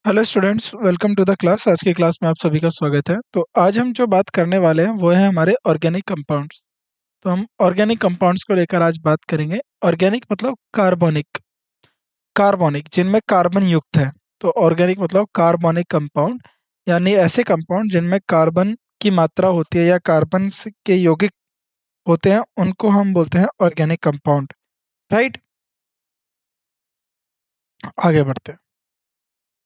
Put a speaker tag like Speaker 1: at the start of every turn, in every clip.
Speaker 1: Hello students, welcome to the class. आज की class में आप सभी का स्वागत है। तो आज हम जो बात करने वाले हैं वो है हमारे ऑर्गेनिक कंपाउंड्स। तो हम ऑर्गेनिक कंपाउंड्स को लेकर आज बात करेंगे। ऑर्गेनिक मतलब कार्बोनिक, कार्बोनिक जिनमें कार्बन युक्त है। तो ऑर्गेनिक मतलब कार्बोनिक कंपाउंड, यानी ऐसे कंपाउंड जिनमें कार्बन की मात्रा होती है या कार्बन के यौगिक होते हैं, उनको हम बोलते हैं ऑर्गेनिक कंपाउंड। राइट, आगे बढ़ते हैं।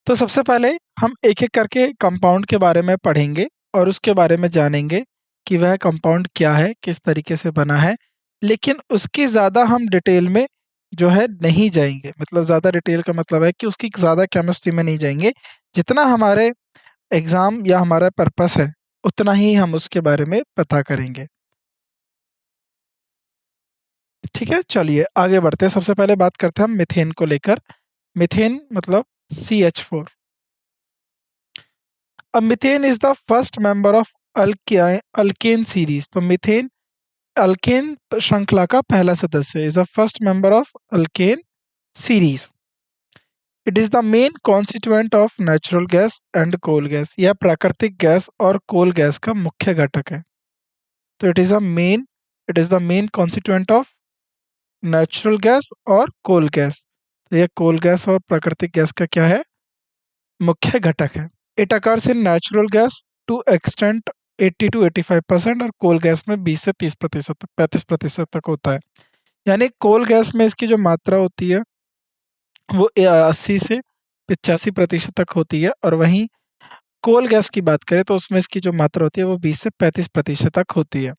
Speaker 1: तो सबसे पहले हम एक एक करके कंपाउंड के बारे में पढ़ेंगे और उसके बारे में जानेंगे कि वह कंपाउंड क्या है, किस तरीके से बना है। लेकिन उसकी ज़्यादा हम डिटेल में जो है नहीं जाएंगे। मतलब ज़्यादा डिटेल का मतलब है कि उसकी ज़्यादा केमिस्ट्री में नहीं जाएंगे। जितना हमारे एग्ज़ाम या हमारा पर्पस है उतना ही हम उसके बारे में पता करेंगे। ठीक है, चलिए आगे बढ़ते हैं। सबसे पहले बात करते हैं हम मीथेन को लेकर। मीथेन मतलब CH4। अब methane is the first member of alkane series. तो मीथेन अल्केन श्रृंखला का पहला सदस्य is the first member of alkane series. It is the main constituent of natural gas and coal gas. यह प्राकृतिक गैस और कोल गैस का मुख्य घटक है। तो it is the main constituent of natural gas और कोल गैस। तो यह कोल गैस और प्राकृतिक गैस का क्या है, मुख्य घटक है। It occurs in natural gas to extent 80 to 85% और कोल गैस में 20 से 30% तक, 35% तक होता है। यानी कोल गैस में इसकी जो मात्रा होती है वो 80 से 85% तक होती है, और वहीं कोल गैस की बात करें तो उसमें इसकी जो मात्रा होती है वो 20 से 35% तक होती है।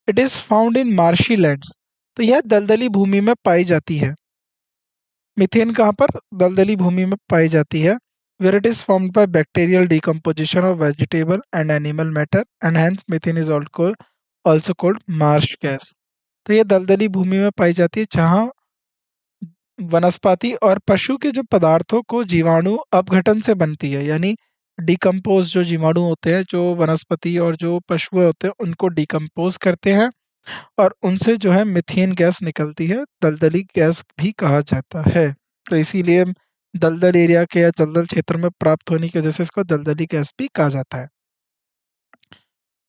Speaker 1: It is found in marshy lands. तो यह दलदली भूमि में पाई जाती है। मीथेन कहाँ पर, दलदली भूमि में पाई जाती है। Where it is formed by bacterial decomposition of vegetable and animal matter and hence methane is also called marsh gas. तो ये दलदली भूमि में पाई जाती है जहाँ वनस्पति और पशु के जो पदार्थों को जीवाणु अपघटन से बनती है। यानी डिकम्पोज जो जीवाणु होते हैं, जो वनस्पति और जो पशु होते हैं उनको डिकम्पोज करते हैं, और उनसे जो है मीथेन गैस निकलती है। दलदली गैस भी कहा जाता है। तो इसीलिए दलदल एरिया के या दलदल क्षेत्र में प्राप्त होने की वजह से इसको दलदली गैस भी कहा जाता है।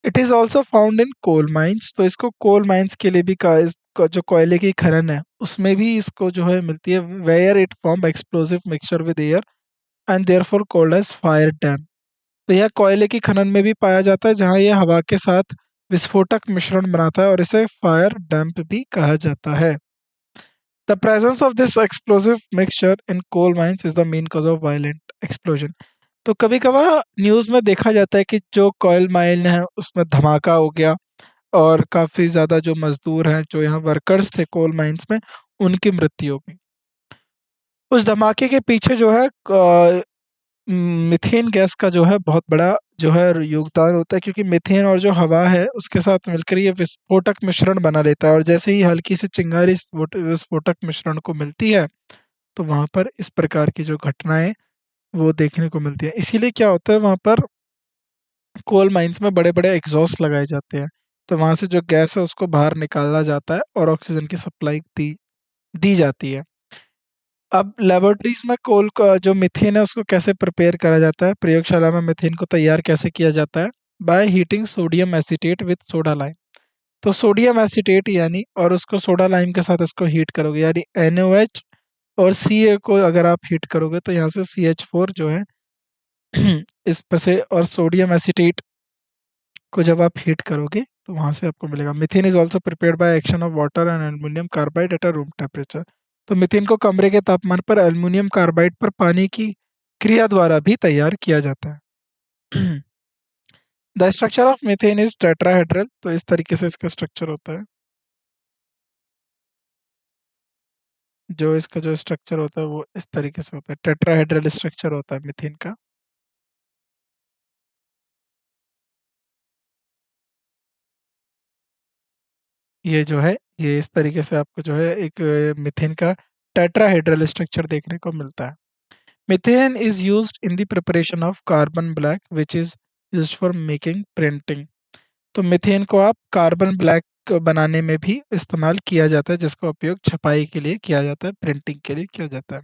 Speaker 1: It is also found in coal mines. तो इसको कोल माइंस के लिए भी कहा, इसका जो कोयले की खनन है उसमें भी इसको जो है मिलती है। Where it form explosive mixture with air and therefore called as fire damp. तो यह कोयले की खनन में भी पाया जाता है जहाँ यह हवा के साथ विस्फोटक मिश्रण बनाता है, और इसे फायर डैम्प भी कहा जाता है। The presence of this explosive mixture in coal mines is the main cause of violent explosion. तो कभी कभार न्यूज़ में देखा जाता है कि जो कोयल माइन है उसमें धमाका हो गया, और काफ़ी ज़्यादा जो मजदूर हैं, जो यहाँ वर्कर्स थे कोल माइंस में, उनकी मृत्यु हो गई। उस धमाके के पीछे जो है मीथेन गैस का जो है बहुत बड़ा जो है योगदान होता है, क्योंकि मीथेन और जो हवा है उसके साथ मिलकर ये विस्फोटक मिश्रण बना लेता है, और जैसे ही हल्की सी चिंगारी इस विस्फोटक मिश्रण को मिलती है तो वहां पर इस प्रकार की जो घटनाएं वो देखने को मिलती है। इसीलिए क्या होता है, वहां पर कोल माइंस में बड़े बड़े एग्जॉस्ट लगाए जाते हैं। तो वहां से जो गैस है उसको बाहर निकाला जाता है और ऑक्सीजन की सप्लाई दी दी जाती है। अब लेबोरेटरीज में कोल का जो मीथेन है उसको कैसे प्रिपेयर करा जाता है, प्रयोगशाला में मीथेन को तैयार कैसे किया जाता है? By heating sodium acetate with soda lime. तो सोडियम एसीटेट यानी, और उसको सोडा लाइम के साथ इसको हीट करोगे, यानी NaOH और Ca को अगर आप हीट करोगे तो यहाँ से CH4 जो है इस पर से, और सोडियम एसीटेट को जब आप हीट करोगे तो वहां से आपको मिलेगा। Methane is also prepared by action of water and aluminium carbide at a room temperature. तो मीथेन को कमरे के तापमान पर एल्युमिनियम कार्बाइड पर पानी की क्रिया द्वारा भी तैयार किया जाता है। The structure of methane is tetrahedral. तो इस तरीके से इसका स्ट्रक्चर होता है। जो इसका जो स्ट्रक्चर होता है वो इस तरीके से होता है, टेट्राहेड्रल स्ट्रक्चर होता है मीथेन का। ये जो है, ये इस तरीके से आपको जो है एक मीथेन का टेट्राहेड्रल स्ट्रक्चर देखने को मिलता है। Methane is used in the preparation of carbon black, which is used for making printing. तो मीथेन को आप कार्बन ब्लैक बनाने में भी इस्तेमाल किया जाता है, जिसका उपयोग छपाई के लिए किया जाता है, प्रिंटिंग के लिए किया जाता है।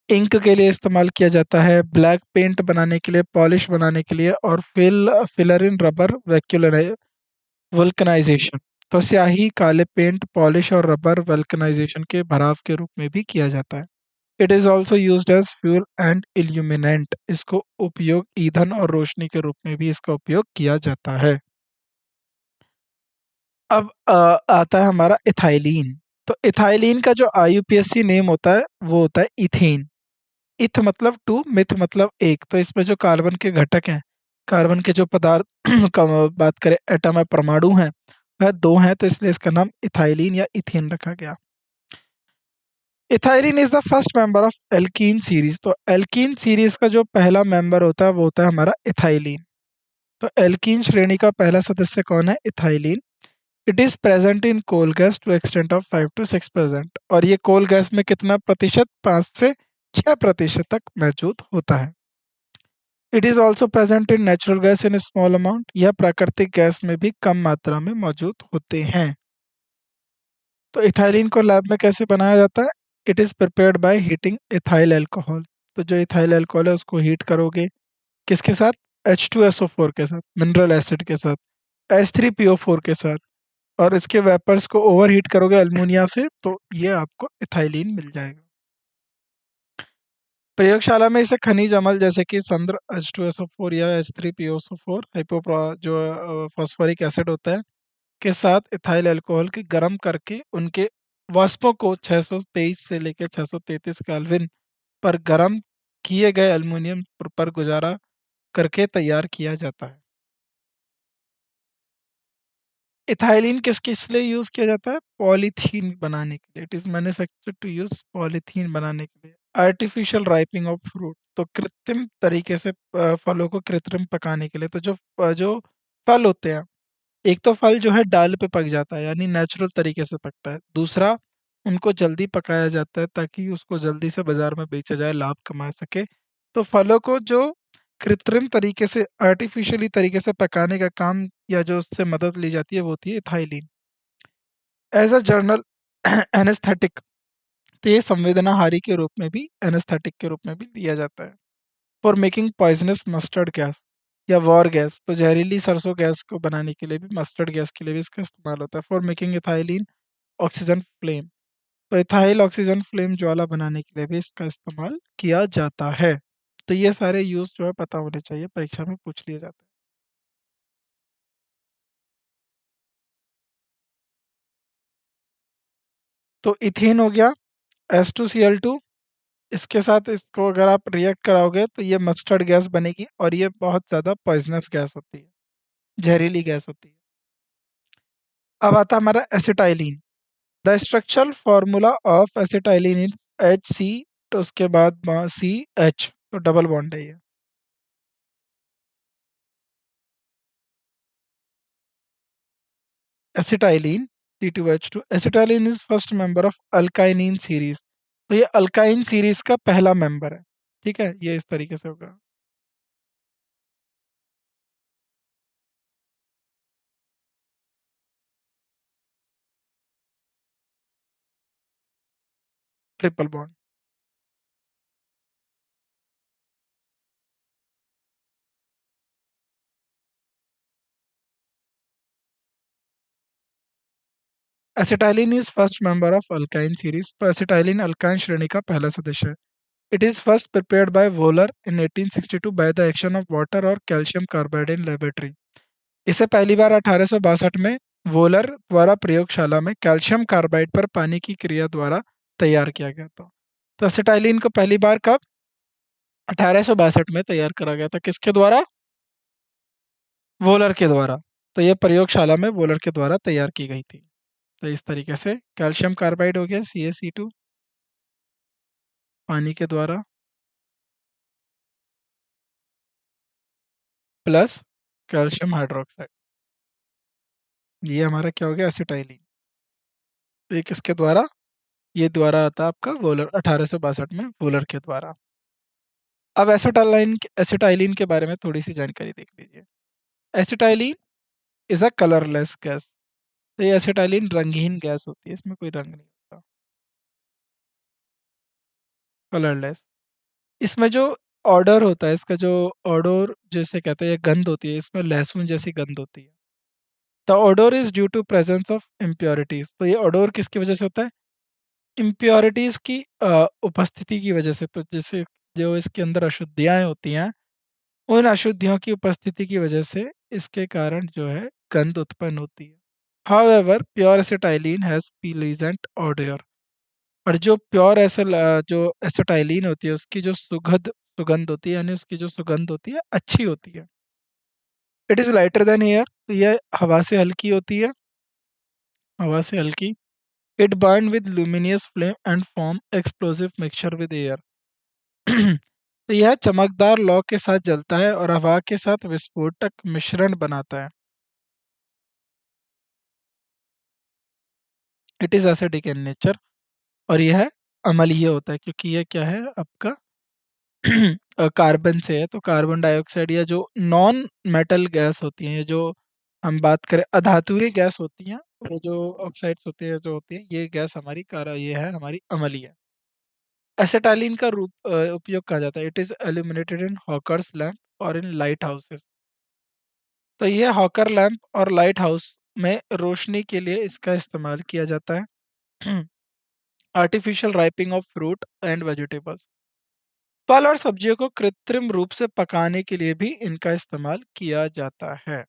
Speaker 1: इंक के लिए इस्तेमाल किया जाता है, ब्लैक पेंट बनाने के लिए, पॉलिश बनाने के लिए, और फिलर इन रबर वल्कनाइजेशन। तो स्याही, काले पेंट, पॉलिश और रबर वल्कनाइजेशन के भराव के रूप में भी किया जाता है। It is also used as fuel and illuminant. इसको उपयोग ईंधन और रोशनी के रूप में भी इसका उपयोग किया जाता है। अब आता है हमारा इथाइलीन। तो इथाइलीन का जो आईयूपीएसी नेम होता है वो होता है इथेन। इथ मतलब टू, मिथ मतलब एक। तो इसमें जो कार्बन के घटक हैं, कार्बन के जो पदार्थ का बात करें, एटम है, परमाणु हैं, वह दो हैं, तो इसलिए इसका नाम इथाइलीन या इथेन रखा गया। Ethylene is the first member of alkene series. तो एल्कीन सीरीज का जो पहला मेंबर होता है वो होता है हमारा इथाइलीन। तो एल्कीन श्रेणी का पहला सदस्य कौन है? Ethylene. It is present in coal gas to extent of 5 to 6%। और ये कोल गैस में कितना प्रतिशत? 5 से 6% तक मौजूद होता है। It is also present in natural gas in small amount. यह प्राकृतिक गैस में भी कम मात्रा में मौजूद होते हैं। तो इथाइलिन को लैब में कैसे बनाया जाता है? It is prepared by heating ethyl alcohol. तो जो इथाइल अल्कोहल है उसको हीट करोगे, किसके साथ? H2SO4 के साथ, मिनरल एसिड के साथ, H3PO4 के साथ, और इसके वेपर्स को ओवर हीट करोगे अल्मोनिया से, तो ये आपको इथाइलिन मिल जाएगा। प्रयोगशाला में इसे खनिज अम्ल जैसे कि संद्र H2SO4 या H3PO4 जो फॉस्फोरिक एसिड होता है के साथ इथाइल अल्कोहल की गर्म करके उनके वाष्पों को 623 से लेकर 633 केल्विन पर गर्म किए गए अल्मीनियम पर गुजारा करके तैयार किया जाता है। इथाइलिन किस किस लिए यूज किया जाता है? पॉलीथीन बनाने के लिए। It is manufactured to use polythene बनाने के लिए। Artificial ripening of fruit. तो कृत्रिम तरीके से फलों को कृत्रिम पकाने के लिए। तो जो फल होते हैं, एक तो फल जो है डाल पे पक जाता है यानी नेचुरल तरीके से पकता है। दूसरा, उनको जल्दी पकाया जाता है ताकि उसको जल्दी से बाजार में बेचा जाए, लाभ कमा सके। तो फलों को जो कृत्रिम तरीके से, आर्टिफिशियली तरीके से पकाने का काम या जो उससे मदद ली जाती है वो होती है ethylene. As a general anaesthetic. तो ये संवेदनाहारी के रूप में भी, एनेस्थेटिक के रूप में भी दिया जाता है। For making poisonous mustard gas या वॉर गैस। तो जहरीली सरसों गैस को बनाने के लिए भी, मस्टर्ड गैस के लिए भी इसका इस्तेमाल होता है। For making ethylene oxygen flame. तो इथाइल ऑक्सीजन फ्लेम ज्वाला बनाने के लिए भी इसका इस्तेमाल किया जाता है। तो ये सारे यूज जो है पता होने चाहिए, परीक्षा में पूछ लिए जाते हैं। तो इथेन हो गया, H2Cl2। इसके साथ इसको अगर आप रिएक्ट कराओगे तो ये मस्टर्ड गैस बनेगी, और ये बहुत ज़्यादा पॉइजनस गैस होती है, जहरीली गैस होती है। अब आता है हमारा acetylene. The structural formula of acetylene is HC। तो उसके बाद CH, तो डबल बॉन्ड है ये। Acetylene C2H2। Acetylene is first member of alkyne series. तो ये अल्काइन सीरीज का पहला मेंबर है। ठीक है, ये इस तरीके से होगा। Triple bond. Acetylene is first member of alkyne series. तो एसिटाइलिन अल्काइन श्रेणी का पहला सदस्य है। It is first prepared by volar in 1862 by the action of water और कैल्शियम कार्बाइड इन लेबोरेटरी। इसे पहली बार 1862 में वोलर द्वारा प्रयोगशाला में कैल्शियम कार्बाइड पर पानी की क्रिया द्वारा तैयार किया गया था। तो एसिटाइलिन को पहली बार कब? 1862 में तैयार करा गया था। किसके द्वारा? वोलर के द्वारा। तो ये प्रयोगशाला में वोलर के द्वारा तैयार की गई थी। तो इस तरीके से कैल्शियम कार्बाइड हो गया CaC2, पानी के द्वारा, प्लस कैल्शियम हाइड्रोक्साइड। ये हमारा क्या हो गया? एसिटाइलिन। तो ये किसके द्वारा? ये द्वारा आता है आपका वोलर, 1862 में वोलर के द्वारा। अब एसिटाइलिन के बारे में थोड़ी सी जानकारी देख लीजिए। Acetylene is a colourless gas. तो ये एसिटाइलिन रंगहीन गैस होती है, इसमें कोई रंग नहीं होता, कलरलेस। इसमें जो ऑर्डर होता है, इसका जो ऑर्डर जैसे कहते हैं, गंध होती है, इसमें लहसुन जैसी गंध होती है। The odour is due to presence of impurities. तो ये ऑर्डर किसकी वजह से होता है? इम्प्योरिटीज की उपस्थिति की वजह से। तो जैसे जो इसके अंदर अशुद्धियाँ होती हैं, उन अशुद्धियों की उपस्थिति की वजह से इसके कारण जो है गंध उत्पन्न होती है। However pure acetylene has pleasant order. और जो प्योर जो एसिटाइलिन होती है, उसकी जो सुगंध होती है, यानी उसकी जो सुगंध होती है अच्छी होती है। It is lighter than air. तो यह हवा से हल्की होती है, हवा से हल्की। It burn with luminous flame and form explosive mixture with air. तो यह चमकदार लौ के साथ जलता है और हवा के साथ विस्फोटक मिश्रण बनाता है। It is acidic in nature. और यह अम्लीय होता है, क्योंकि यह क्या है आपका कार्बन से है। तो कार्बन डाइऑक्साइड या जो नॉन मेटल गैस होती हैं, ये जो हम बात करें अधातुरी गैस होती हैं, वो जो ऑक्साइड्स होते हैं, जो होती हैं, ये गैस हमारी ये है हमारी अम्लीय। एसिटाइलिन का उपयोग कहा जाता है। It is illuminated in hawkers lamp और इन लाइट हाउसेस। तो ये हॉकर लैम्प और लाइट हाउस में रोशनी के लिए इसका इस्तेमाल किया जाता है। Artificial ripening of fruit and vegetables. फल और सब्जियों को कृत्रिम रूप से पकाने के लिए भी इनका इस्तेमाल किया जाता है।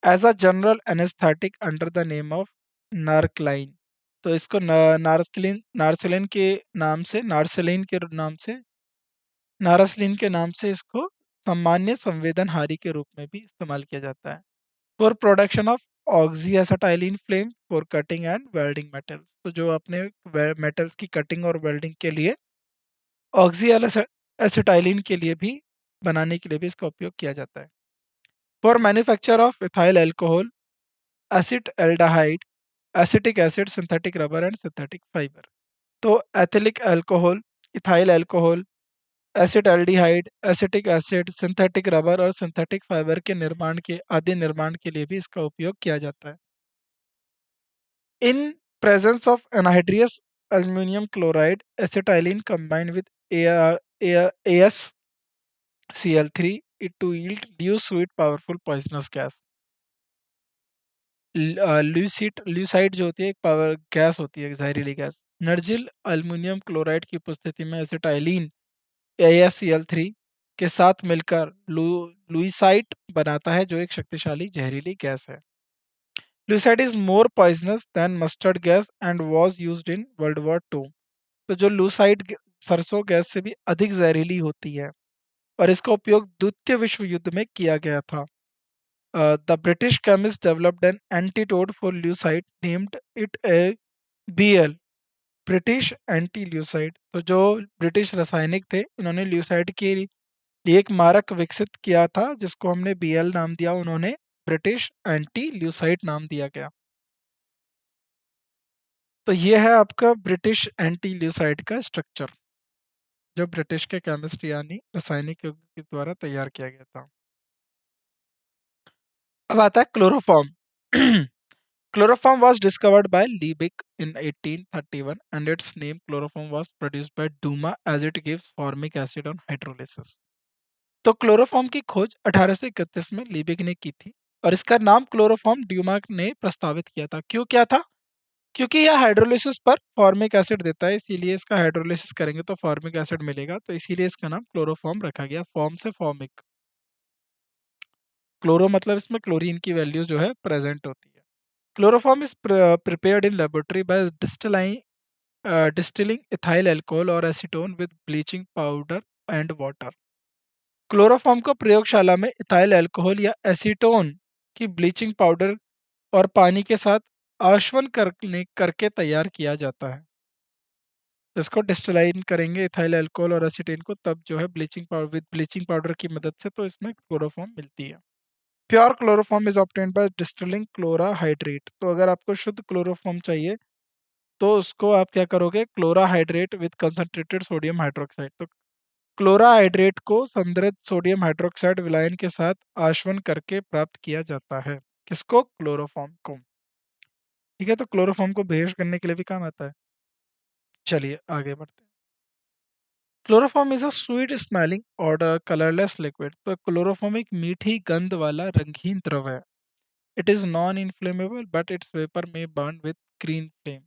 Speaker 1: As a general anaesthetic under the name of Narcylen. तो इसको नार्सलिन के नाम से, नारसलिन के नाम से इसको सामान्य संवेदनहारी के रूप में भी इस्तेमाल किया जाता है। For production of oxy acetylene flame for cutting and welding metals. तो जो अपने मेटल्स की कटिंग और वेल्डिंग के लिए ऑक्सी एसिटाइलिन के लिए भी, बनाने के लिए भी इसका उपयोग किया जाता है। For manufacture of ethyl alcohol, acetaldehyde, acetic acid, synthetic rubber and synthetic fibre. तो ethylic alcohol, ethyl alcohol, acid aldehyde, acetic acid, synthetic rubber और सिंथेटिक फाइबर के निर्माण के आदि निर्माण के लिए भी इसका उपयोग किया जाता है। इन presence of anhydrous aluminum chloride, acetylene combined with AsCl3 it to yield lucid powerful poisonous gas। ल्यूसाइड जो होती है एक पावर गैस होती है, जहरीली गैस। नर्जिल अल्युमिनियम क्लोराइड की उपस्थिति में एसिटाइलिन AsCl3 के साथ मिलकर लुइसाइट बनाता है, जो एक शक्तिशाली जहरीली गैस है। Lewisite is more poisonous than mustard gas and was used in World War 2। तो जो लुसाइड सरसों गैस से भी अधिक जहरीली होती है, और इसका उपयोग द्वितीय विश्व युद्ध में किया गया था। The British chemist developed an antidote for lewisite named it a BL, British anti lewisite. तो जो ब्रिटिश रासायनिक थे, इन्होंने ल्यूसाइड के लिए एक मारक विकसित किया था, जिसको हमने BL नाम दिया, उन्होंने ब्रिटिश एंटी ल्यूसाइड नाम दिया गया। तो ये है आपका ब्रिटिश एंटी ल्यूसाइड का स्ट्रक्चर, जो ब्रिटिश के केमिस्ट यानी रासायनिक युग के द्वारा तैयार किया गया था। अब आता है chloroform. Chloroform was discovered by Liebig in 1831 and its name chloroform was produced by Duma as it gives formic acid on hydrolysis। तो क्लोरोफॉर्म की खोज 1831 में लीबिग ने की थी, और इसका नाम क्लोरोफॉर्म ड्यूमा ने प्रस्तावित किया था। क्यों किया था? क्योंकि यह हाइड्रोलिसिस पर फॉर्मिक एसिड देता है, इसीलिए इसका हाइड्रोलिसिस करेंगे तो फॉर्मिक एसिड मिलेगा, तो इसीलिए इसका नाम क्लोरोफॉर्म रखा गया, फॉर्म से फॉर्मिक। क्लोरो मतलब इसमें क्लोरीन की वैल्यू जो है प्रेजेंट होती है। Chloroform is prepared in laboratory by distilling ethyl alcohol और acetone with bleaching powder and water. Chloroform को प्रयोगशाला में इथाइल अल्कोहल या एसीटोन की ब्लीचिंग पाउडर और पानी के साथ आशवन करके तैयार किया जाता है। तो इसको डिस्टिलाइन करेंगे इथाइल अल्कोहल और एसीटेन को, तब जो है ब्लीचिंग पाउडर की मदद से, तो इसमें क्लोरोफॉर्म मिलती है। Pure chloroform is obtained by distilling chloral hydrate. तो अगर आपको शुद्ध क्लोरोफॉर्म चाहिए, तो उसको आप क्या करोगे, chloral hydrate with concentrated sodium hydroxide. तो क्लोरा हाइड्रेट को संद्रित सोडियम हाइड्रोक्साइड विलायन के साथ आशवन करके प्राप्त किया जाता है। किसको? क्लोरोफॉर्म को। ठीक है, तो क्लोरोफॉर्म को बेहोश करने के लिए भी काम आता है। चलिए आगे बढ़ते हैं। Chloroform is a sweet smelling और कलरलेस लिक्विड। तो क्लोरोफॉर्म एक मीठी गंध वाला रंगीन द्रव है। It is non inflammable but it's vapour में बर्न विद ग्रीन फ्लेम।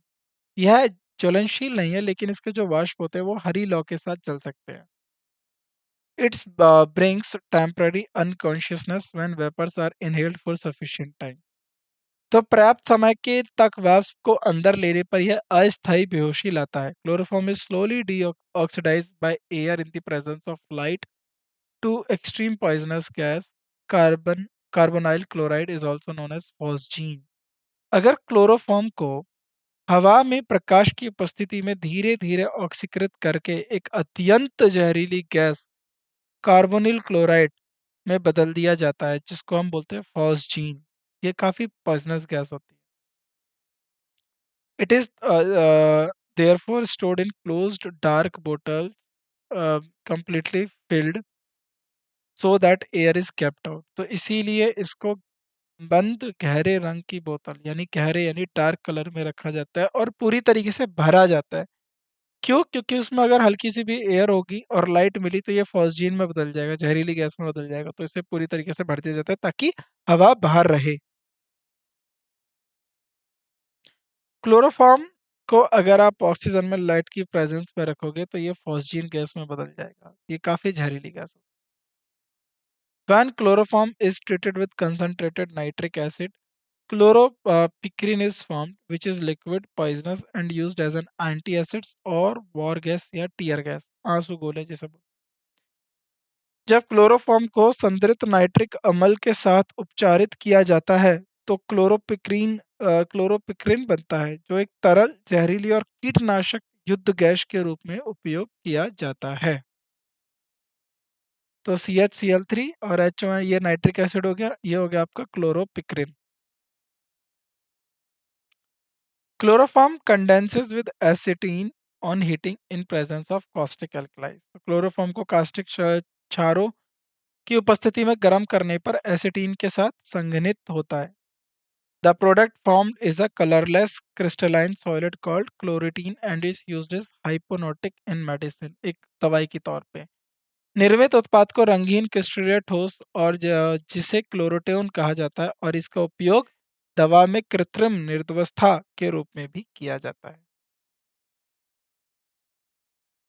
Speaker 1: यह ज्वलनशील नहीं है, लेकिन इसके जो वाष्प होते हैं वो हरी लौ के साथ जल सकते हैं। Its brings temporary unconsciousness when vapours are inhaled for sufficient time. तो पर्याप्त समय के तक वाष्प को अंदर लेने पर यह अस्थायी बेहोशी लाता है। Chloroform is slowly deoxidise by air in the presence of light to extreme poisonous gas carbon carbonyl chloride is also known as phosgene. अगर क्लोरोफॉर्म को हवा में प्रकाश की उपस्थिति में धीरे धीरे ऑक्सीकृत करके एक अत्यंत जहरीली गैस कार्बोनिल क्लोराइड में बदल दिया जाता है, जिसको हम बोलते हैं फॉस्जीन। ये काफी पॉइजनस गैस होती है। It is therefore stored in closed dark bottles, completely filled so that air is kept out। तो इसीलिए इसको बंद गहरे रंग की बोतल यानी गहरे यानी डार्क कलर में रखा जाता है और पूरी तरीके से भरा जाता है। क्यों? क्योंकि उसमें अगर हल्की सी भी एयर होगी और लाइट मिली तो ये फॉस्जीन में बदल जाएगा, जहरीली गैस में बदल जाएगा। तो इसे पूरी तरीके से भर दिया जाता है ताकि हवा बाहर रहे। क्लोरोफॉर्म को अगर आप ऑक्सीजन में लाइट की प्रेजेंस में रखोगे तो ये फॉस्जीन गैस में बदल जाएगा। ये काफी जहरीली गैस है। When chloroform is treated with concentrated nitric acid, chloropicrin is formed, which is liquid, poisonous, and used as an anti-acids or war gas या टीयर गैस, आंसू गोले जिसे बोलते हैं। जब क्लोरोफॉर्म को संतृप्त नाइट्रिक अम्ल के साथ उपचारित किया जाता है तो क्लोरोपिक्रिन बनता है, जो एक तरल जहरीली और कीटनाशक युद्ध गैस के रूप में उपयोग किया जाता है। तो CH Cl3 और HO है, ये नाइट्रिक एसिड हो गया, ये हो गया आपका chloropicrin. Chloroform condenses with acetone on heating in presence of caustic alkalis. तो क्लोरोफॉर्म को कास्टिक क्षारों की उपस्थिति में गर्म करने पर एसिटीन के साथ संघनित होता है। The product formed is a colorless crystalline solid called chloroetine and is used as hypnotic in medicine, एक दवाई के तौर पे। निर्मित उत्पाद को रंगीन क्रिस्टलीय ठोस और जिसे क्लोरोटोन कहा जाता है और इसका उपयोग दवा में कृत्रिम निर्दवस्था के रूप में भी किया जाता है।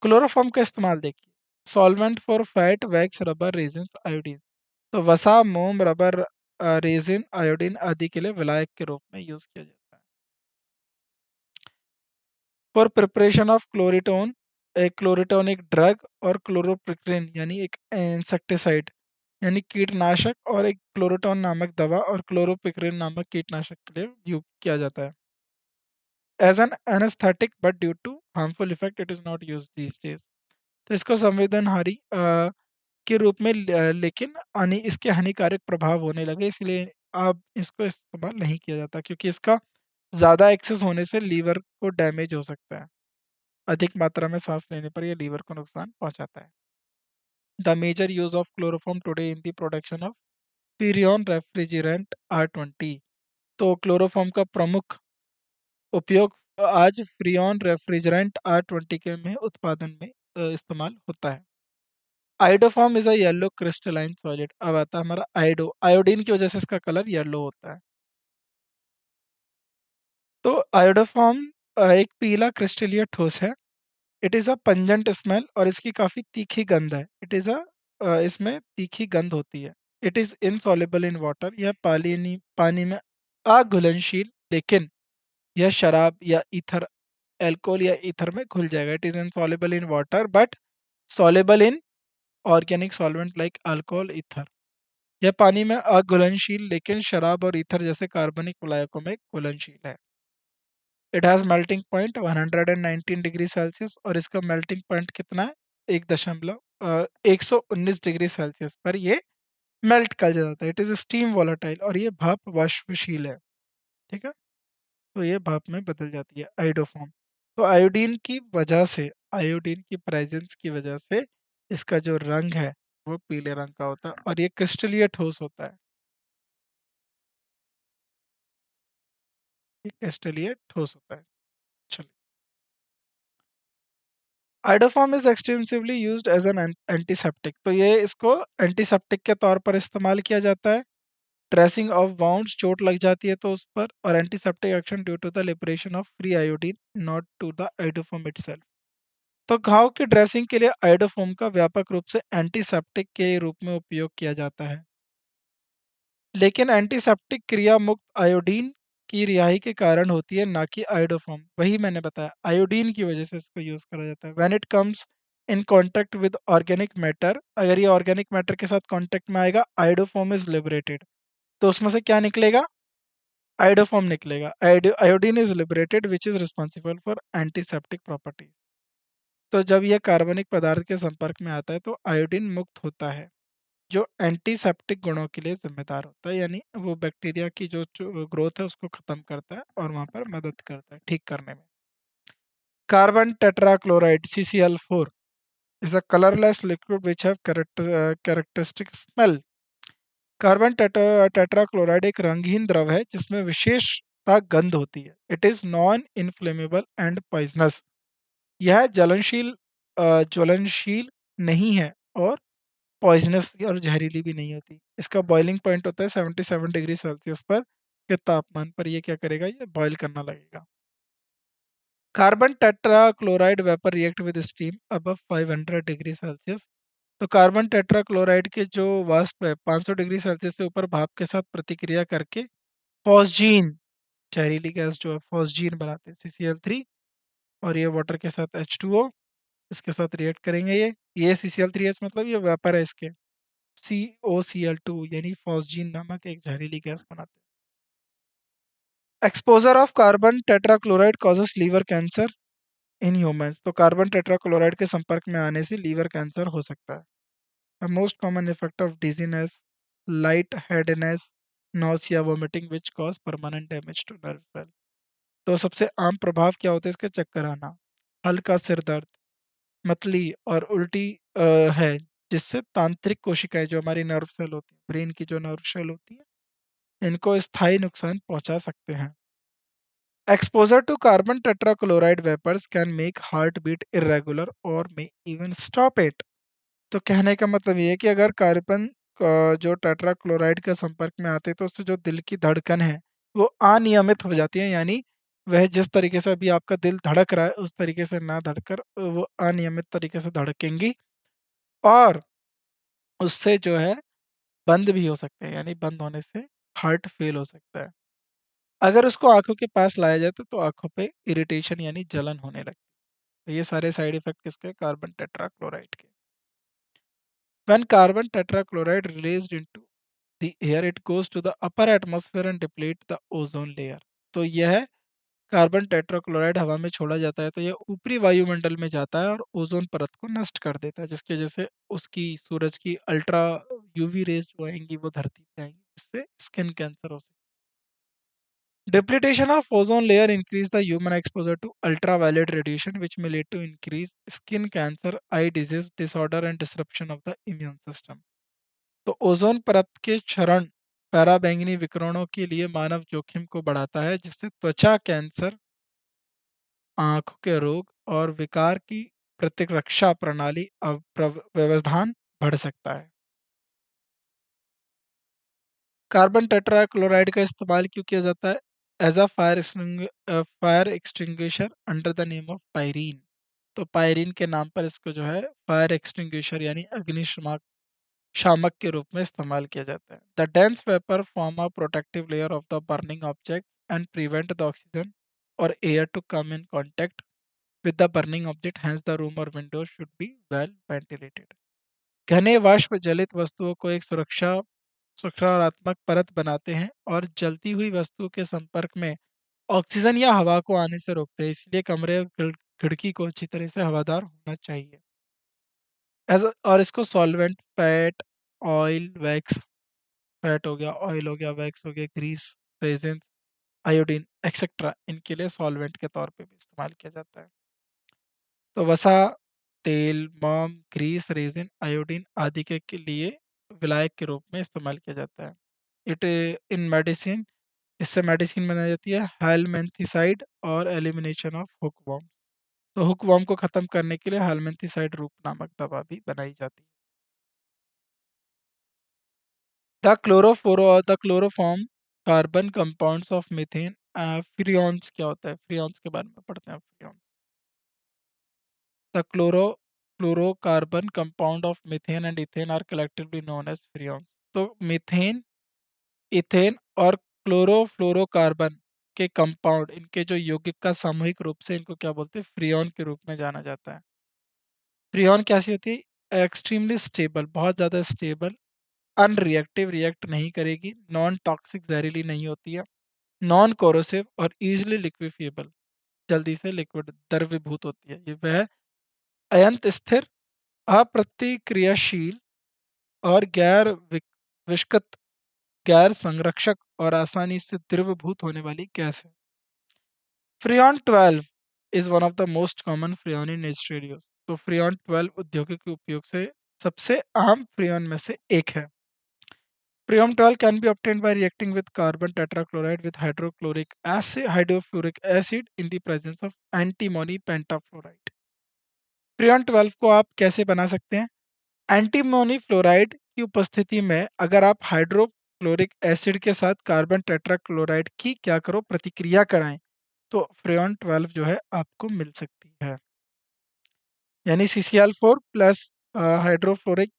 Speaker 1: क्लोरोफॉर्म का इस्तेमाल देखिए। Solvent for fat, wax, rubber, resin, iodine. तो वसा, मोम, रबर, रेजिन, आयोडीन आदि के लिए विलायक के रूप में यूज किया जाता है। फॉर प्रिपरेशन ऑफ क्लोरिटोन, एक क्लोरिटोन एक ड्रग और क्लोरोप्रिक्रिन यानी एक इंसेक्टिसाइड यानी कीटनाशक और एक क्लोरोटोन नामक दवा और क्लोरोपिक्रिन नामक कीटनाशक के लिए उपयोग किया जाता है। As an anaesthetic but due to harmful effect it is not use these days. तो इसको संवेदनहारी के रूप में लेकिन इसके हानिकारक प्रभाव होने लगे, इसलिए अब इसको इस्तेमाल नहीं किया जाता, क्योंकि इसका ज़्यादा एक्सेस होने से लीवर को डैमेज हो सकता है। अधिक मात्रा में सांस लेने पर यह लीवर को नुकसान पहुंचाता है। The major use of chloroform today in the production of freon refrigerant R20। तो क्लोरोफॉर्म का प्रमुख उपयोग आज फ्रियॉन रेफ्रिजरेंट R20 के में उत्पादन में इस्तेमाल होता है। Iodoform is a yellow crystalline solid. अब आता है हमारा आयोडीन की वजह से इसका कलर येलो होता है। तो आयोडोफॉर्म एक पीला क्रिस्टलीय ठोस है। It is a pungent smell और इसकी काफ़ी तीखी गंध है। इट इज़ इसमें तीखी गंध होती है। It is insoluble in water, यह पानी में अघुलनशील, लेकिन यह शराब या ईथर, अल्कोहल या ईथर में घुल जाएगा। It is insoluble in water but soluble in organic solvent like alcohol, ether. यह पानी में अघुलनशील लेकिन शराब और ईथर जैसे कार्बनिक विलायकों में घुलनशील है। It has melting point 119 degree Celsius और इसका मेल्टिंग पॉइंट कितना है? 119 डिग्री सेल्सियस पर ये मेल्ट कर जाता है। इट इज स्टीम वॉलेटाइल और ये भाप वाष्पशील है। ठीक है, तो ये भाप में बदल जाती है आयोडोफॉर्म। तो आयोडीन की प्रेजेंस की वजह से इसका जो रंग है वो पीले रंग का होता है और ये क्रिस्टलीय ठोस होता है। ये क्रिस्टलीय ठोस होता है। चलिए। Iodoform is extensively used as an antiseptic, तो ये इसको एंटीसेप्टिक के तौर पर इस्तेमाल किया जाता है। ड्रेसिंग ऑफ वाउंड्स, चोट लग जाती है तो उस पर, और antiseptic action due to the liberation of free iodine, not to the iodoform itself. तो घाव की ड्रेसिंग के लिए आइडोफोम का व्यापक रूप से एंटीसेप्टिक के रूप में उपयोग किया जाता है, लेकिन एंटीसेप्टिक क्रिया मुक्त आयोडीन की रिहाई के कारण होती है, ना कि आयोडोफोम। वही मैंने बताया, आयोडीन की वजह से इसको यूज करा जाता है। When it comes in contact with organic matter, अगर ये ऑर्गेनिक मैटर के साथ कांटेक्ट में आएगा, आयोडोफोम इज लिबरेटेड। तो उसमें से क्या निकलेगा? आयोडोफोम निकलेगा। Iodine is liberated which is responsible for antiseptic properties. तो जब यह कार्बनिक पदार्थ के संपर्क में आता है तो आयोडीन मुक्त होता है, जो एंटीसेप्टिक गुणों के लिए जिम्मेदार होता है, यानी वो बैक्टीरिया की जो ग्रोथ है उसको खत्म करता है और वहां पर मदद करता है ठीक करने में। Carbon tetrachloride CCl4 is a colorless liquid which have characteristic smell. Carbon tetrachloride एक रंगहीन द्रव है जिसमें विशेषता गंध होती है। It is non inflammable and poisonous, यह ज्वलनशील नहीं है और पॉइजनस और जहरीली भी नहीं होती। इसका बॉइलिंग पॉइंट होता है 77 डिग्री सेल्सियस पर के तापमान पर ये क्या करेगा, ये बॉयल करना लगेगा। Carbon tetrachloride vapour react with steam above 500 degree Celsius. तो कार्बन टेट्राक्लोराइड के जो वाष्प है 500 डिग्री सेल्सियस से ऊपर भाप के साथ प्रतिक्रिया करके फॉस्जीन, जहरीली गैस जो है फॉस्जीन बनाते हैं CCl3, और ये वाटर के साथ H2O, इसके साथ रिएक्ट करेंगे। ये CCl3H मतलब ये वेपर है, इसके COCl2 यानी फॉस्जीन नामक एक जहरीली गैस बनाते हैं। Exposure of carbon tetrachloride causes liver cancer in humans. तो कार्बन टेट्राक्लोराइड के संपर्क में आने से लीवर कैंसर हो सकता है। The most common effect of dizziness, light headedness, nausea, vomiting which cause permanent damage to nerve cell. तो सबसे आम प्रभाव क्या होता है इसके? चक्कर आना, हल्का सिर दर्द, मतली और उल्टी है, जिससे तांत्रिक कोशिकाएं जो हमारी नर्व सेल होती है, ब्रेन की जो नर्व सेल होती है, इनको स्थायी नुकसान पहुंचा सकते हैं। Exposure to carbon tetrachloride vapours can make heart beat irregular और मे इवन स्टॉप इट। तो कहने का मतलब ये है कि अगर कार्बन जो टेट्राक्लोराइड के संपर्क में आते हैं तो उससे जो दिल की धड़कन है वो अनियमित हो जाती है, यानी वह जिस तरीके से अभी आपका दिल धड़क रहा है उस तरीके से ना धड़कर वो अनियमित तरीके से धड़केंगी, और उससे जो है बंद भी हो सकते हैं, यानी बंद होने से हार्ट फेल हो सकता है। अगर उसको आंखों के पास लाया जाए तो आंखों पे इरिटेशन यानी जलन होने लगती है। तो ये सारे साइड इफेक्ट किसके? कार्बन टेट्राक्लोराइड के। When carbon tetrachloride released into the air, it goes to the upper atmosphere and deplete the ozone layer. तो यह कार्बन टेट्राक्लोराइड हवा में छोड़ा जाता है तो यह ऊपरी वायुमंडल में जाता है और ओजोन परत को नष्ट कर देता है, जिसकी वजह से उसकी सूरज की अल्ट्रा यूवी रेज जो आएंगी वो धरती पे आएंगी, जिससे स्किन कैंसर हो सकता है। Depletion of ozone layer increase the human exposure to ultraviolet radiation, which may lead to increase skin cancer, eye disease, disorder, and disruption of the immune system. तो ओजोन परत के क्षरण पराबैंगनी विकिरणों के लिए मानव जोखिम को बढ़ाता है, जिससे त्वचा कैंसर, आंखों के रोग और विकार की प्रतिरक्षा प्रणाली व्यवधान बढ़ सकता है। कार्बन टेट्राक्लोराइड का इस्तेमाल क्यों किया जाता है? As a fire extinguisher under the name of pyrene. तो पायरीन के नाम पर इसको जो है फायर एक्सटिंग्विशर यानी अग्निशमक शामक के रूप में इस्तेमाल किया जाता है। The dense vapour form a protective layer of the burning objects and prevent the oxygen और air to come in contact with the burning object, hence the room और windows should be well ventilated. घने वाष्प जलित वस्तुओं को एक सुरक्षात्मक परत बनाते हैं और जलती हुई वस्तु के संपर्क में ऑक्सीजन या हवा को आने से रोकते हैं, इसलिए कमरे और खिड़की को अच्छी तरह से हवादार होना चाहिए। और इसको solvent, fat, oil, wax, fat हो गया, ऑयल हो गया, वैक्स हो गया, ग्रीस, रेजिन, आयोडीन एक्सेट्रा, इनके लिए सॉल्वेंट के तौर पे भी इस्तेमाल किया जाता है। तो वसा, तेल, मोम, ग्रीस, रेजिन, आयोडीन आदि के लिए विलायक के रूप में इस्तेमाल किया जाता है। इट इन मेडिसिन, इससे मेडिसिन बनाई जाती है, हेलमेंथिसाइड और एलिमिनेशन ऑफ हुकवॉर्म। तो हुकवर्म को खत्म करने के लिए हालमेंथिसाइड रूप नामक दवा भी बनाई जाती है। द क्लोरोफोरो और the chloroform carbon compounds of methane. Freons क्या होता है? फ्रियॉन्स के बारे में पढ़ते हैं। Freons the chlorocarbon compound of methane and ethane are collectively known as freons. तो मीथेन, इथेन और क्लोरोफ्लोरोकार्बन के कंपाउंड, इनके जो यौगिक का सामूहिक रूप से इनको क्या बोलते हैं? फ्रियॉन के रूप में जाना जाता है। फ्रियॉन कैसी होती है? एक्सट्रीमली स्टेबल, बहुत ज़्यादा स्टेबल, अनरिएक्टिव, रिएक्ट नहीं करेगी, नॉन टॉक्सिक, जहरीली नहीं होती है, नॉन कोरोसिव और इजिली लिक्विफिएबल, जल्दी से लिक्विड द्रवीभूत होती है। ये वह अयंत स्थिर, अप्रतिक्रियाशील और विष्कत, गैर संरक्षक और आसानी से द्रवभूत होने वाली गैस है। Freon 12 is one of the most common freon in stereos. तो फ्रियॉन 12 औद्योगिक उपयोग से सबसे आम फ्रियॉन में से एक है। Priam 12 can be obtained by reacting with carbon tetrachloride with hydrofluoric acid in the presence of antimony pentafluoride। Priam 12 को आप कैसे बना सकते हैं? एंटीमोनी फ्लोराइड की उपस्थिति में अगर आप हाइड्रोफ्लोरिक एसिड के साथ कार्बन टेट्राक्लोराइड की क्या करो? प्रतिक्रिया कराएं, तो फ्रियॉन 12 जो है आपको मिल सकती है। यानी CCl4 plus hydrofluoric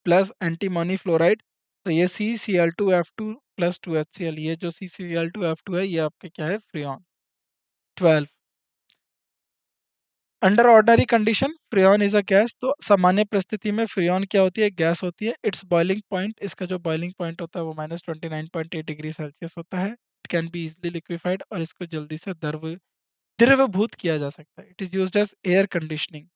Speaker 1: plus antimony fluoride, तो ये CCl2F2 प्लस 2HCl, ये जो CCl2F2 है ये आपके क्या है? Freon 12। Under ordinary condition freon is a gas. तो सामान्य परिस्थिति में फ्रियॉन क्या होती है? गैस होती है। इट्स बॉइलिंग पॉइंट, इसका जो बॉइलिंग पॉइंट होता है वो -29.8 डिग्री सेल्सियस होता है। It can be easily liquefied, और इसको जल्दी से द्रवभूत किया जा सकता है। It is used as air conditioning.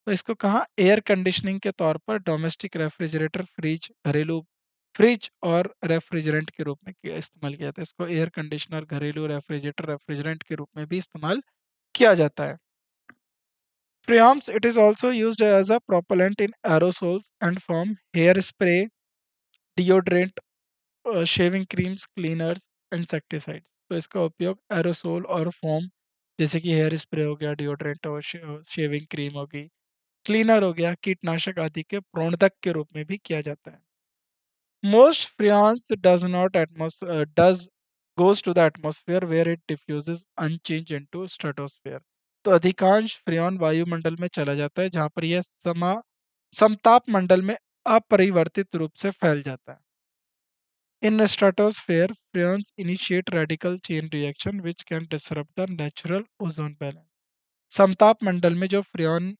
Speaker 1: तो इसको कहाँ एयर कंडीशनिंग के तौर पर डोमेस्टिक रेफ्रिजरेटर, फ्रिज, घरेलू फ्रिज और रेफ्रिजरेंट के रूप में इस्तेमाल किया जाता है। इसको एयर कंडीशनर, घरेलू रेफ्रिजरेटर, रेफ्रिजरेंट के रूप में भी इस्तेमाल किया जाता है। Freons, it is also used as a propellant in aerosols and foam, hairspray, deodorant, shaving creams, cleaners, insecticides. तो इसका उपयोग एरोसोल और फोम, जैसे कि हेयर स्प्रे हो गया, डिओड्रेंट और शेविंग क्रीम होगी, क्लीनर हो गया, कीटनाशक आदि के प्रोणधक के रूप में भी किया जाता है। Most freons does not does goes to the atmosphere where it diffuses unchanged into stratosphere। तो अधिकांश फ्रियॉन वायुमंडल में चला जाता है, जहां पर यह समताप मंडल में अपरिवर्तित रूप से फैल जाता है। In the stratosphere, freons initiate radical chain reaction which can disrupt the natural ozone balance। समताप मंडल में जो फ्रियॉन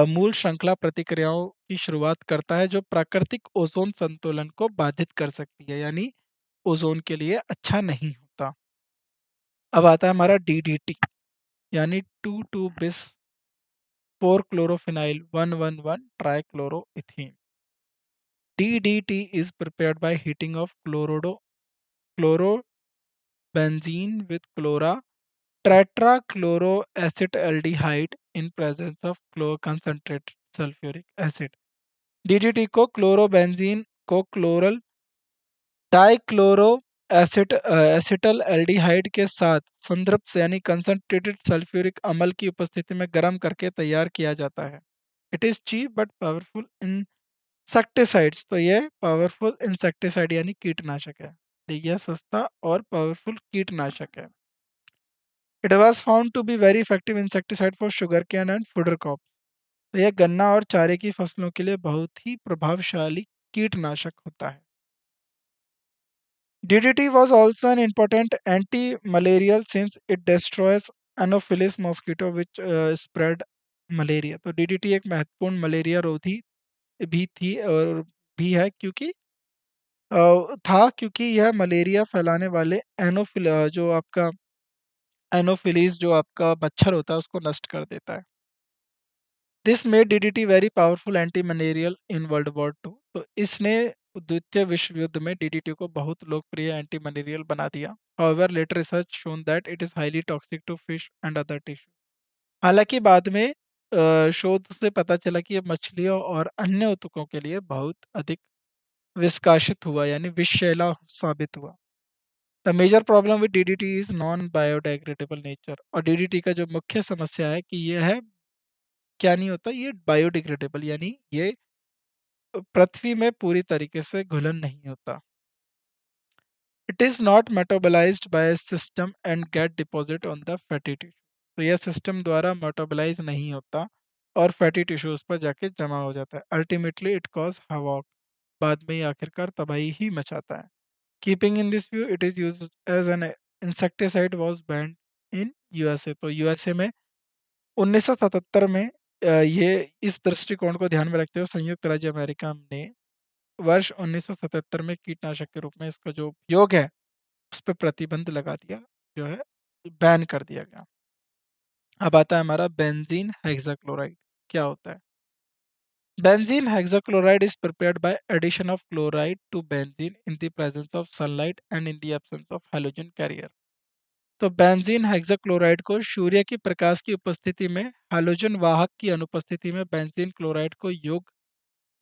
Speaker 1: मूल श्रृंखला प्रतिक्रियाओं की शुरुआत करता है, जो प्राकृतिक ओजोन संतुलन को बाधित कर सकती है, यानी ओजोन के लिए अच्छा नहीं होता। अब आता है हमारा DDT, यानी 2,2-bis 4-chlorophényl 1,1,1 ट्राइक्लोरोइथेन। DDT is prepared by heating of chlorobenzene with chlora tetrachloroacetaldehyde in presence of concentrated sulfuric acid। DDT को क्लोरोबेंजीन को क्लोरल डाइक्लोरो एसिटल एल्डिहाइड के साथ संतृप्त यानी कंसंट्रेटेड सल्फ्यूरिक अम्ल की उपस्थिति में गर्म करके तैयार किया जाता है। It is cheap but powerful insecticides. तो ये पावरफुल इंसेक्टिसाइड यानी कीटनाशक है। तो यह सस्ता और पावरफुल कीटनाशक है। It was found to be very effective insecticide for sugar cane and fodder crop. तो यह गन्ना और चारे की फसलों के लिए बहुत ही प्रभावशाली कीटनाशक होता है। DDT was also an important anti-malarial since it destroys Anopheles mosquito which spread malaria. तो DDT एक महत्वपूर्ण मलेरिया रोधी भी थी और भी है, क्योंकि यह मलेरिया फैलाने वाले जो आपका एनोफिलीज जो आपका मच्छर होता है उसको नष्ट कर देता है। This made DDT very powerful anti malarial in World War 2। तो इसने द्वितीय विश्व युद्ध में DDT को बहुत लोकप्रिय एंटी मलेरियल बना दिया। However, later research shown that it is highly toxic to fish and other tissue। हालांकि बाद में शोध से पता चला कि यह मछलियों और अन्य ऊतकों के लिए बहुत अधिक विस्काशित हुआ, यानी विषैला साबित हुआ। The major problem with DDT is non biodegradable nature. और डीडीटी का जो मुख्य समस्या है कि ये है, क्या नहीं होता, ये बायोडिग्रेडेबल, यानी ये पृथ्वी में पूरी तरीके से घुलन नहीं होता। It is not metabolised by system and get deposit on the fatty tissue. तो यह सिस्टम द्वारा मेटाबोलाइज नहीं होता और फैटी टिश्यूज पर जाके जमा हो जाता है। अल्टीमेटली इट कॉज हवॉक, बाद में ये आखिरकार तबाही ही मचाता है। Keeping in this view, it is used as an insecticide was banned in USA. तो यूएसए में 1977 में ये इस दृष्टिकोण को ध्यान में रखते हुए संयुक्त राज्य अमेरिका ने वर्ष 1977 में कीटनाशक के रूप में इसका जो उपयोग है उस पर प्रतिबंध लगा दिया, जो है बैन कर दिया गया। अब आता है हमारा बेंजीन हेक्साक्लोराइड। क्या होता है? Benzene hexachloride is prepared by addition of chloride to benzene in the presence of sunlight and in the absence of halogen carrier। तो बेंजीन हेक्साक्लोराइड को सूर्य की प्रकाश की उपस्थिति में हालोजन वाहक की अनुपस्थिति में बेंजीन क्लोराइड को योग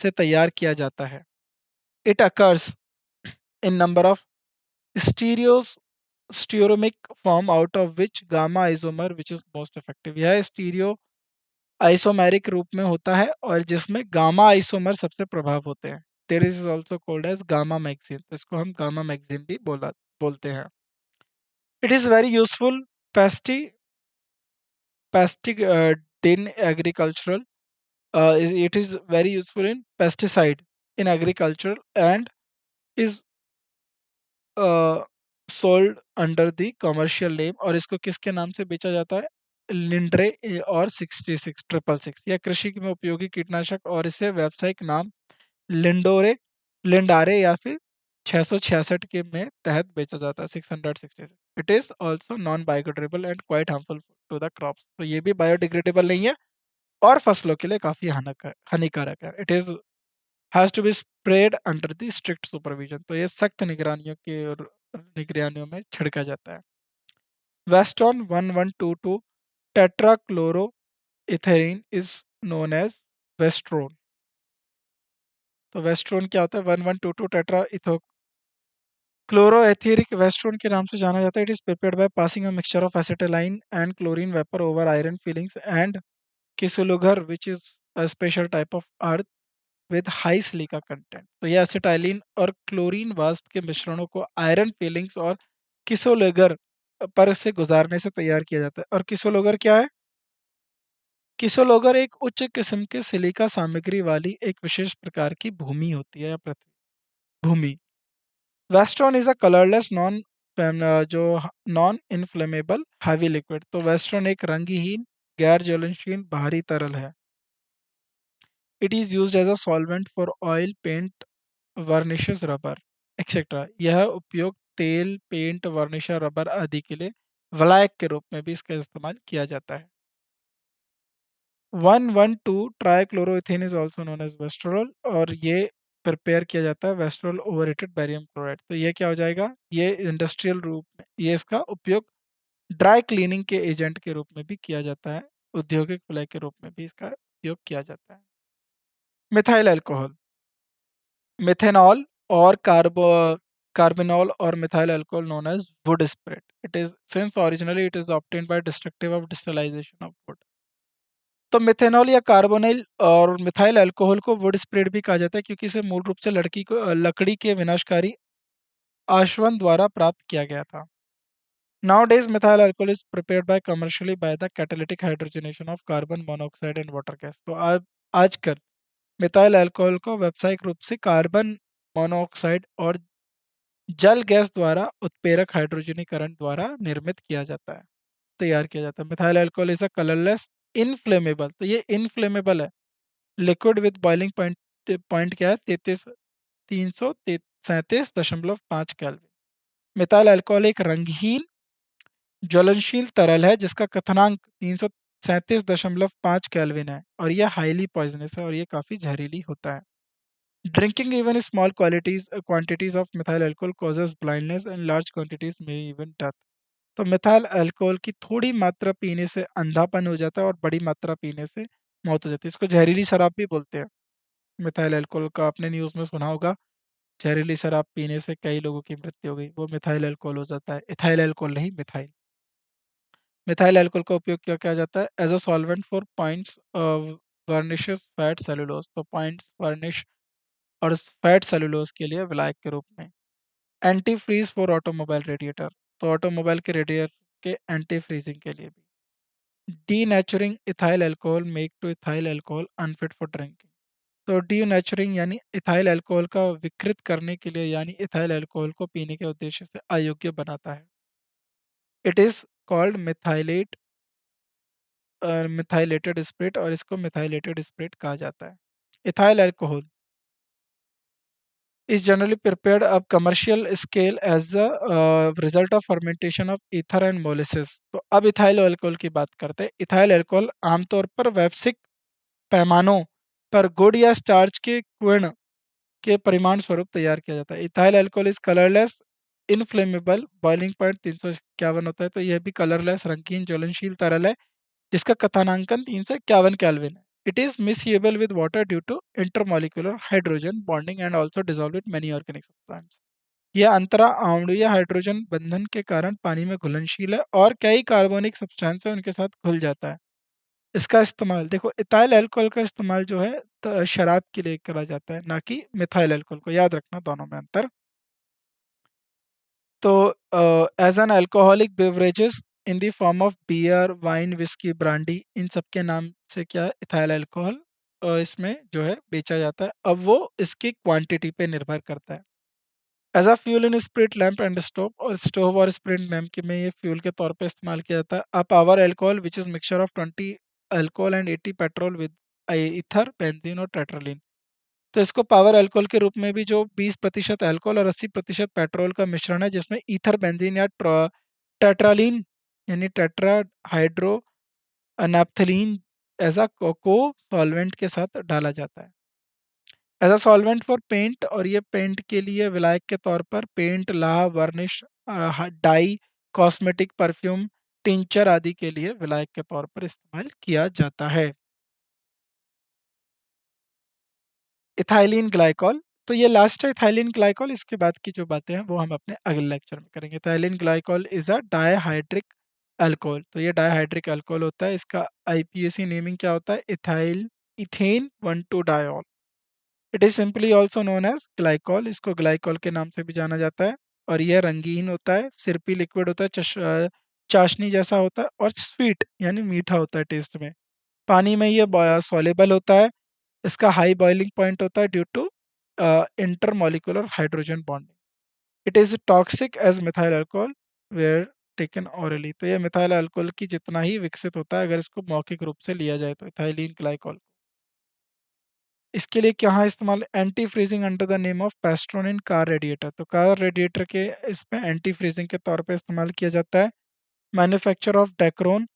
Speaker 1: से तैयार किया जाता है। It occurs in number of stereos stereomeric form out of which gamma isomer which is most effective. यह स्टीरियो आइसोमेरिक रूप में होता है और जिसमें गामा आइसोमर सबसे प्रभाव होते हैं। There is also called as gamma magazine. तो इसको हम गामा मैगजीन भी बोलते हैं। It is very useful pesty in agricultural, it is very useful in pesticide in agriculture and is sold under the commercial name. और इसको किसके नाम से बेचा जाता है? लिंड्रे और 66 666 यह कृषि में उपयोगी कीटनाशक और इसे व्यावसायिक नाम लिंडोरे लिंडारे या फिर 666 के में तहत बेचा जाता है। 666। It is also non biodegradable and quite harmful to the crops. तो ये भी बायोडिग्रेडेबल नहीं है और फसलों के लिए काफी हानिकारक है। It is has to be spread under the strict supervision. तो ये सख्त निगरानियों में छिड़का जाता है। Westron 1122 tetrachloroethane is known as westron. तो वेस्ट्रोन क्या होता है? 1122 टेट्रा इथो क्लोरोएथेरिक वेस्ट्रोन के नाम से जाना जाता है। It is prepared by passing a mixture of acetylene and chlorine vapour over iron filings and kieselguhr which is a special type of earth with high silica content. तो ये एसिटाइलिन और क्लोरीन वाष्प के मिश्रणों को आयरन फिलिंग्स और किसोलेगर पर से गुजारने से तैयार किया जाता है। और किसोलोगर क्या है? किसोलोगर एक उच्च किस्म के सिलिका सामग्री वाली एक विशेष प्रकार की भूमि होती है या पृथ्वी भूमि। वेस्ट्रॉन इज अ कलरलेस जो नॉन इनफ्लेमेबल हैवी लिक्विड। तो वेस्ट्रॉन एक रंगहीन गैर ज्वलनशील बाहरी तरल है। It is used as a solvent for oil paint varnishes rubber etcetera. यह उपयोग तेल पेंट वर्निशर रबर आदि के लिए वलैक के रूप में भी इसका इस्तेमाल किया जाता है। 112 ट्राइक्लोरोइथेन इज ऑल्सो नोन एज वेस्टरॉल और ये प्रिपेयर किया जाता है वेस्टरॉल ओवररेटेड बैरियम क्लोराइड। तो ये क्या हो जाएगा? ये इंडस्ट्रियल रूप में ये इसका उपयोग ड्राई क्लीनिंग के एजेंट के रूप में भी किया जाता है। औद्योगिक विलय के रूप में भी इसका उपयोग किया जाता है। मिथाइल अल्कोहल, मिथेनॉल और कार्बोनॉल और methyl alcohol known as wood spirit. It is since originally it is obtained by destructive of distillation of wood. तो मिथेनॉल या कार्बोनिल और मिथाइल अल्कोहल को वुड स्प्रेड भी कहा जाता है क्योंकि इसे मूल रूप से लकड़ी के विनाशकारी आश्वन द्वारा प्राप्त किया गया था। Nowadays, methyl alcohol is prepared by commercially by the catalytic hydrogenation of carbon monoxide and water gas। तो आजकल मिथाइल अल्कोहल को व्यावसायिक रूप से कार्बन मोनोऑक्साइड और जल गैस द्वारा उत्प्रेरक हाइड्रोजनीकरण द्वारा निर्मित किया जाता है, तैयार किया जाता है। Methyl alcohol is a colourless inflammable. तो ये इनफ्लेमेबल है। Liquid with boiling point point क्या है? 337.5 केल्विन। मिथाइल अल्कोहल एक रंगहीन ज्वलनशील तरल है जिसका कथनांक 337.5 केल्विन है और यह हाईली पॉइजनस है और ये काफी जहरीली होता है। Drinking even small quantities of methyl alcohol causes blindness and large quantities may even death। तो मिथाइल अल्कोहल की थोड़ी मात्रा पीने से अंधापन हो जाता है और बड़ी मात्रा पीने से मौत हो जाती है। इसको जहरीली शराब भी बोलते हैं। मिथाइल अल्कोहल का आपने न्यूज़ में सुना होगा जहरीली शराब पीने से कई लोगों की मृत्यु हो गई, वो मिथाइल अल्कोहल हो जाता है, इथाइल अल्कोहल नहीं, मिथाइल। मिथाइल अल्कोहल का उपयोग क्या किया जाता है? As a solvent for paints varnishes fat cellulose, तो पॉइंट्स वर्निश और फैट सेलुलोज के लिए विलायक के रूप में। Anti freeze for automobile radiator, तो ऑटोमोबाइल के रेडिएटर के एंटी फ्रीजिंग के लिए भी। Denaturing ethyl alcohol make to ethyl alcohol unfit for drinking, तो डीनेचरिंग यानी इथाइल अल्कोहल का विकृत करने के लिए, यानी इथाइल अल्कोहल को पीने के उद्देश्य से अयोग्य बनाता है। It is called methylate, methylated spirit, और इसको मिथाइलेटेड स्पिरिट कहा जाता है। Ethyl alcohol is generally prepared up commercial scale as the result of fermentation of ether and molasses। तो अब इथाइल अल्कोहल की बात करते हैं। इथाइल अल्कोहल आमतौर पर व्यावसायिक पैमानों पर गुड़ या स्टार्च के क्वर्ण के परिमाण स्वरूप तैयार किया जाता है। Ethyl alcohol is colourless inflammable, boiling point 351 होता है, तो यह भी कलरलेस रंगीन ज्वलनशील तरल है जिसका कथानांकन 351 केल्विन है। It is miscible with water due to intermolecular hydrogen bonding and also dissolve it many organic substance. यह अंतरा आणवीय हाइड्रोजन बंधन के कारण पानी में घुलनशील है और कई कार्बोनिक सब्सटेंस है उनके साथ घुल जाता है। इसका इस्तेमाल देखो, इथाइल अल्कोहल का इस्तेमाल जो है शराब के लिए करा जाता है, ना कि मिथाइल अल्कोहल को, याद रखना दोनों में अंतर। तो as an alcoholic beverages in the form of beer, wine, whisky, brandy, इन सब के नाम से क्या है, इथाइल अल्कोहल इसमें जो है बेचा जाता है। अब वो इसकी क्वांटिटी पे निर्भर करता है। As a fuel in spirit lamp and stove, और स्टोव और स्प्रिट लैम्प के में ये फ्यूल के तौर पे इस्तेमाल किया जाता है। A power alcohol which is mixture of 20 alcohol and 80 petrol with ether, benzene और टेट्रालिन, तो इसको पावर अल्कोहल के रूप में भी, जो 20% अल्कोहल और 80% पेट्रोल का मिश्रण है जिसमें ईथर, बेंजीन या टेट्रालीन यानी tetra hydro naphthalene as a co solvent के साथ डाला जाता है। As a solvent for paint, और ये पेंट के लिए विलायक के तौर पर पेंट, लाह, varnish, dye, cosmetic, perfume, tincture आदि के लिए विलायक के तौर पर इस्तेमाल किया जाता है। इथाइलिन ग्लाइकॉल, तो ये लास्ट है इथाइलिन ग्लाइकॉल। इसके बाद की जो बातें हैं वो हम अपने अगले लेक्चर में करेंगे। Ethylene glycol is a dihydric alcohol, तो ये डायहाइड्रिक अल्कोहल होता है। इसका आईपीएसी नेमिंग क्या होता है? Ethyl ethane 1,2 diol. It is simply also known as glycol, इसको ग्लाइकॉल के नाम से भी जाना जाता है। और यह रंगीन होता है, सिरपी लिक्विड होता है, चाशनी जैसा होता है, और स्वीट यानी मीठा होता है टेस्ट में। पानी में ये सॉलेबल होता है। इसका हाई बॉइलिंग पॉइंट होता है due to intermolecular hydrogen bonding. It is toxic as methyl alcohol where taken orally, तो ये मिथाइल अल्कोहल की जितना ही विकसित होता है अगर इसको मौखिक रूप से लिया जाए तो, इथाइलिन ग्लाइकॉल। इसके लिए क्या इस्तेमाल? Anti freezing under the name of Prestone in car radiator, तो कार रेडिएटर के इसमें एंटी फ्रीजिंग के तौर पे इस्तेमाल किया जाता है। मैन्युफैक्चर ऑफ डेक्रोन,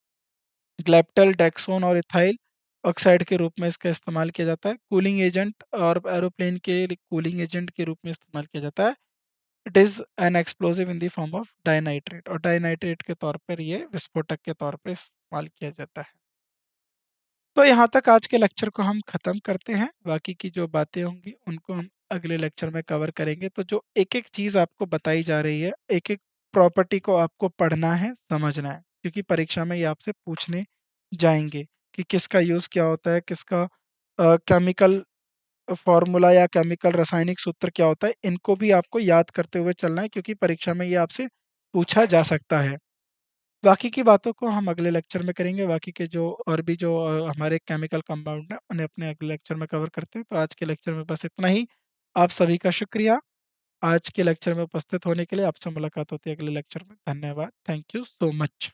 Speaker 1: ग्लेप्टल, डेक्सोन और इथाइल ऑक्साइड के रूप में इसका इस्तेमाल किया जाता है। कूलिंग एजेंट और एरोप्लेन के कूलिंग एजेंट के रूप में इस्तेमाल किया जाता है। It is an explosive in the form of dinitrate, और डाइनाइट्रेट के तौर पर ये विस्फोटक के तौर पर इस्तेमाल किया जाता है। तो यहाँ तक आज के लेक्चर को हम ख़त्म करते हैं। बाकी की जो बातें होंगी उनको हम अगले लेक्चर में कवर करेंगे। तो जो एक-एक चीज़ आपको बताई जा रही है, एक-एक प्रॉपर्टी को आपको पढ़ना है, समझना है, क्योंकि परीक्षा में ये आपसे पूछने जाएँगे कि किसका यूज़ क्या होता है, किसका केमिकल फ़ॉर्मूला या केमिकल रासायनिक सूत्र क्या होता है, इनको भी आपको याद करते हुए चलना है, क्योंकि परीक्षा में ये आपसे पूछा जा सकता है। बाकी की बातों को हम अगले लेक्चर में करेंगे। बाकी के जो और भी जो हमारे केमिकल कंपाउंड हैं उन्हें अपने अगले लेक्चर में कवर करते हैं। तो आज के लेक्चर में बस इतना ही। आप सभी का शुक्रिया आज के लेक्चर में उपस्थित होने के लिए। आपसे मुलाकात होती है अगले लेक्चर में। धन्यवाद। Thank you so much.